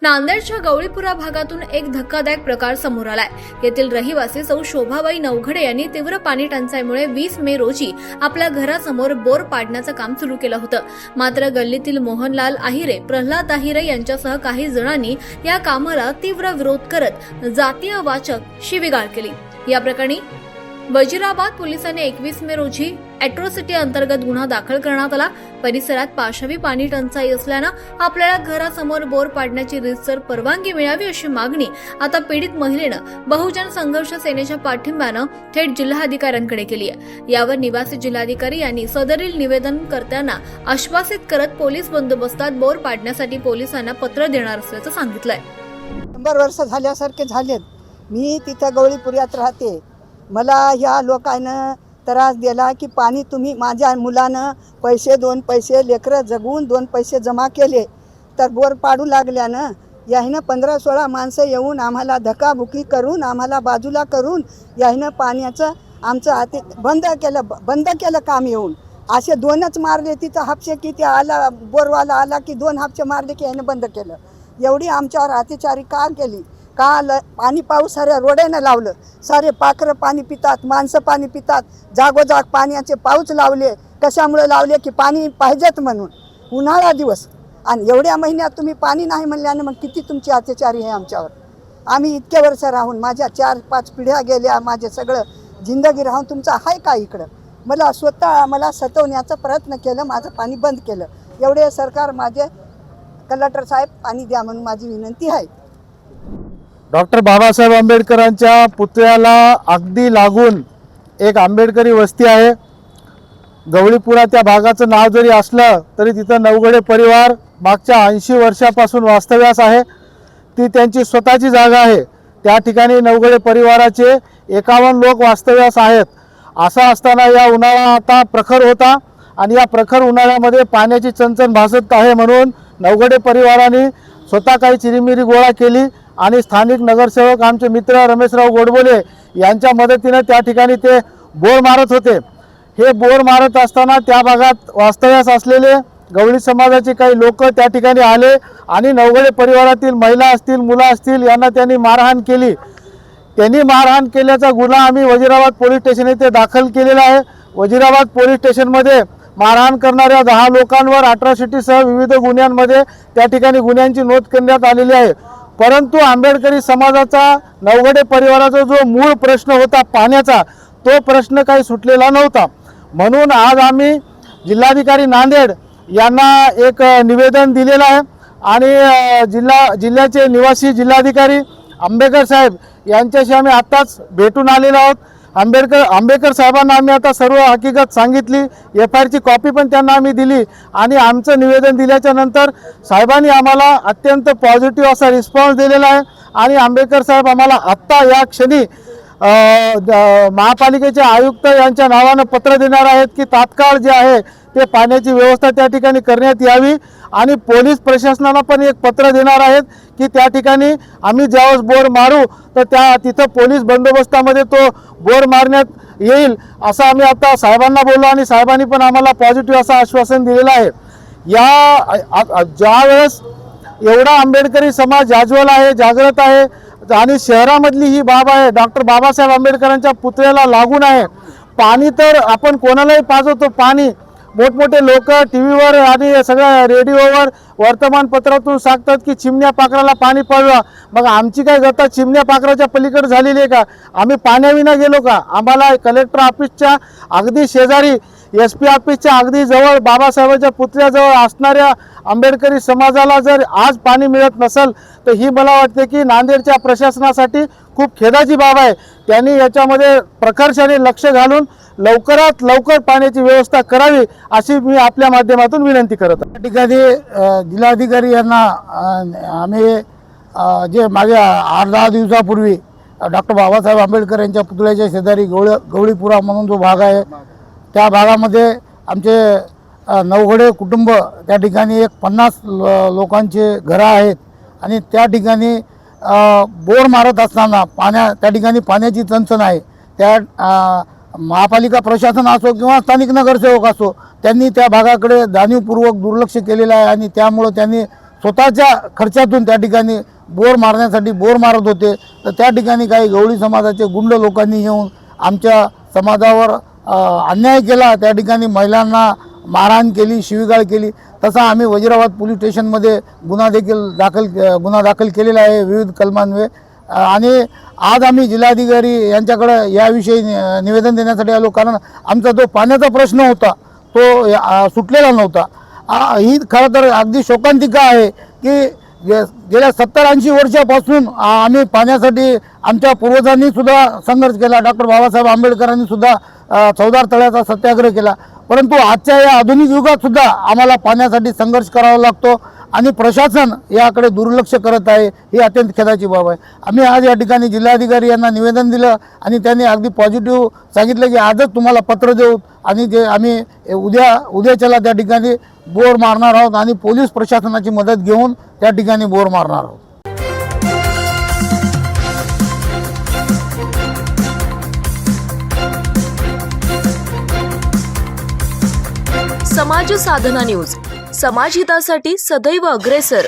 नांदेडच्या गवळीपुरा भागातून एक धक्कादायक प्रकार समोर आलाय। येथील रहिवासी सौ शोभाबाई नवघडे यांनी तीव्र पाणी टंचाईमुळे 20 मे रोजी आपल्या घरासमोर बोर पाडण्याचं काम सुरू केलं होतं। मात्र गल्लीतील मोहनलाल आहिरे, प्रल्हाद आहिरे यांच्यासह काही जणांनी या कामाला तीव्र विरोध करत जातीयवाचक शिवीगाळ केली। या प्रकरणी वजीराबाद पोलिसांनी 21 मे रोजी अॅट्रॉसिटी अंतर्गत गुन्हा दाखल करण्यात आला। परिसरात पाशवी पाणी टंचाई असल्यानं आपल्याला घरासमोर बोर पाडण्याची रीतसर परवानगी मिळावी अशी मागणी आता पीडित महिलेनं बहुजन संघर्ष सेनेच्या पाठिंब्यानं थेट जिल्हाधिकाऱ्यांकडे केली आहे। यावर निवासी जिल्हाधिकारी यांनी सदरील निवेदनकर्त्यांना आश्वासित करत पोलीस बंदोबस्तात बोर पाडण्यासाठी पोलिसांना पत्र देणार असल्याचं सांगितलंय। 100 वर्ष झाल्यासारखे झालेत। मी तिथं गवळीपुऱ्यात राहते। मला ह्या लोकांना त्रास दिला की पाणी तुम्ही, माझ्या मुलानं पैसे 2 पैसे लेकरं जगून 2 पैसे जमा केले तर बोर पाडू लागल्यानं याहीनं 15-16 माणसं येऊन आम्हाला धक्काबुक्की करून आम्हाला बाजूला करून याहीनं पाण्याचं आमचं हाती बंद केलं काम येऊन। असे 2च मारले तिथं हापशे की ते आला बोरवाला आला की 2 हापशे मारले की यानं बंद केलं। एवढी आमच्यावर अत्याचारी का केली? पाणी पाऊस साऱ्या रोड्यानं लावलं, सारे पाखरं पाणी पितात, माणसं पाणी पितात, जागोजाग पाण्याचे पाऊस लावले। कशामुळे लावले की पाणी पाहिजेत म्हणून, उन्हाळा दिवस आणि एवढ्या महिन्यात तुम्ही पाणी नाही म्हणल्यानं मग किती तुमची अत्याचारी आहे आमच्यावर। आम्ही इतके वर्ष राहून माझ्या 4-5 पिढ्या गेल्या, माझे सगळं जिंदगी राहून तुमचं आहे का इकडं? मला सतवण्याचा प्रयत्न केलं, माझं पाणी बंद केलं। एवढे सरकार माझे कलेक्टर साहेब पाणी द्या म्हणून माझी विनंती आहे। डॉक्टर बाबासाहेब आंबेडकरांच्या पुतळ्याला अगदी लागून एक आंबेडकरी वस्ती आहे। गवळीपुरा त्या भागाचं नाव जरी असलं तरी तिथं नवघडे परिवार मागच्या 80 वर्षापासून वास्तव्यास आहे। ती त्यांची स्वतःची जागा आहे। त्या ठिकाणी नवघडे परिवाराचे 51 लोक वास्तव्यास आहेत। असं असताना या उन्हाळा आता प्रखर होता आणि या प्रखर उन्हाळ्यामध्ये पाण्याची चणचण भासत आहे म्हणून नवघडे परिवाराने स्वतः काही चिरीमिरी गोळा केली आणि स्थानिक नगरसेवक आमचे मित्र रमेशराव गोडबोले यांच्या मदतीने त्या ठिकाणी ते बोर मारत होते। हे बोर मारत असताना त्या भागात वास्तव्यास असलेले गवळी समाजाचे काही लोक त्या ठिकाणी आले आणि नवघडे परिवारातील महिला असतील, मुलं असतील यांना त्यांनी मारहाण केली। त्यांनी मारहाण केल्याचा गुन्हा आम्ही वजीराबाद पोलीस स्टेशन येथे दाखल केलेला आहे। वजीराबाद पोलीस स्टेशनमध्ये मारहाण करणाऱ्या 10 लोकांवर अॅट्रॉसिटीसह विविध गुन्ह्यांमध्ये त्या ठिकाणी गुन्ह्यांची नोंद करण्यात आलेली आहे। परंतु आंबेडकरी समाजाचा, नवघडे परिवाराचा जो मूळ प्रश्न होता पाण्याचा, तो प्रश्न काही सुटलेला नव्हता। म्हणून आज आम्ही जिल्हाधिकारी नांदेड यांना एक निवेदन दिलेलं आहे आणि जिल्ह्याचे निवासी जिल्हाधिकारी आंबेकर साहेब यांच्याशी आम्ही आत्ताच भेटून आलेलो आहोत। आंबेकर साहेबांना आम्ही आता सर्व हकीकत सांगितली, FIR ची कॉपी पण त्यांना आम्ही दिली आणि आमचं निवेदन दिल्याच्या नंतर साहेबांनी आम्हाला अत्यंत पॉझिटिव्ह असा रिस्पॉन्स दिलेला आहे आणि आंबेकर साहेब आम्हाला आत्ता या क्षणी महापालिकेचे आयुक्त यांच्या नावानं पत्र देणार आहेत की तात्काळ जे आहे ते पाण्याची व्यवस्था त्या ठिकाणी करण्यात यावी आणि पोलीस प्रशासनाला पण एक पत्र देणार आहेत की त्या ठिकाणी आम्ही ज्यावेळेस बोर मारू तर तिथं पोलीस बंदोबस्तामध्ये तो बोर मारण्यात येईल असं आम्ही आता साहेबांना बोललो आणि साहेबांनी पण आम्हाला पॉझिटिव्ह असं आश्वासन दिलेलं आहे। ज्यावेळेस एवढा आंबेडकरी समाज जाज्वल आहे, जागृत आहे आणि शहरामधली ही बाब आहे, डॉक्टर बाबासाहेब आंबेडकरांच्या पुतळ्याला लागून आहे। पाणी तर आपण कोणालाही पाजवतो, पाणी मोठमोठे लोक टीव्हीवर आणि सगळ्या रेडिओवर वर्तमानपत्रातून सांगतात की चिमण्या पाखराला पाणी पाजवा। मग आमची काय गता चिमण्या पाखराच्या पलीकडे झालेली आहे का? आम्ही पाण्याविना गेलो का? आम्हाला कलेक्टर ऑफिसच्या अगदी शेजारी, SP ऑफिसच्या अगदी जवळ बाबासाहेबांच्या पुतळ्याजवळ असणाऱ्या आंबेडकरी समाजाला जर आज पाणी मिळत नसेल तर ही मला वाटते की नांदेडच्या प्रशासनासाठी खूप खेदाची बाब आहे। त्यांनी याच्यामध्ये प्रखरपणे लक्ष घालून लवकरात लवकर पाण्याची व्यवस्था करावी अशी मी आपल्या माध्यमातून विनंती करत आहे। या ठिकाणी जिल्हाधिकारी यांना आम्ही जे मागे 8-10 दिवसापूर्वी डॉक्टर बाबासाहेब आंबेडकर यांच्या पुतळ्याच्या शेजारी गवळीपुरा म्हणून जो भाग आहे त्या भागामध्ये आमचे नवघडे कुटुंब त्या ठिकाणी एक 50 लोकांचे घरं आहेत आणि त्या ठिकाणी बोर मारत असताना त्या ठिकाणी पाण्याची चणचण आहे। त्या महापालिका प्रशासन असो किंवा स्थानिक नगरसेवक असो त्यांनी त्या भागाकडे जाणीवपूर्वक दुर्लक्ष केलेलं आहे आणि त्यामुळे त्यांनी स्वतःच्या खर्चातून त्या ठिकाणी बोर मारण्यासाठी बोर मारत होते, तर त्या ठिकाणी काही गवळी समाजाचे गुंड लोकांनी येऊन आमच्या समाजावर अन्याय केला. त्या ठिकाणी महिलांना मारहाण केली, शिवीगाळ केली. तसा आम्ही वजिराबाद पोलीस स्टेशनमध्ये गुन्हा दाखल केलेला आहे विविध कलमान्वये. आणि आज आम्ही जिल्हाधिकारी यांच्याकडे याविषयी निवेदन देण्यासाठी आलो, कारण आमचा जो पाण्याचा प्रश्न होता तो सुटलेला नव्हता. ही खरं तर अगदी शोकांतिका आहे की गेल्या 70-80 वर्षापासून आम्ही पाण्यासाठी आमच्या पूर्वजांनी सुद्धा संघर्ष केला. डॉक्टर बाबासाहेब आंबेडकरांनी सुद्धा चौदार तळ्याचा सत्याग्रह केला, परंतु आजच्या या आधुनिक युगात सुद्धा आम्हाला पाण्यासाठी संघर्ष करावा लागतो आणि प्रशासन याकडे दुर्लक्ष करत आहे. ही अत्यंत खेदाची बाब आहे. आम्ही आज या ठिकाणी जिल्हाधिकारी यांना निवेदन दिलं आणि त्यांनी अगदी पॉझिटिव्ह सांगितलं की आजच तुम्हाला पत्र देऊ आणि जे आम्ही उद्याच्याला त्या ठिकाणी बोर मारणार आहोत आणि पोलीस प्रशासनाची मदत घेऊन त्या ठिकाणी बोर मारणार आहोत. समाज साधना न्यूज, समाजहितासाठी सदैव अग्रेसर.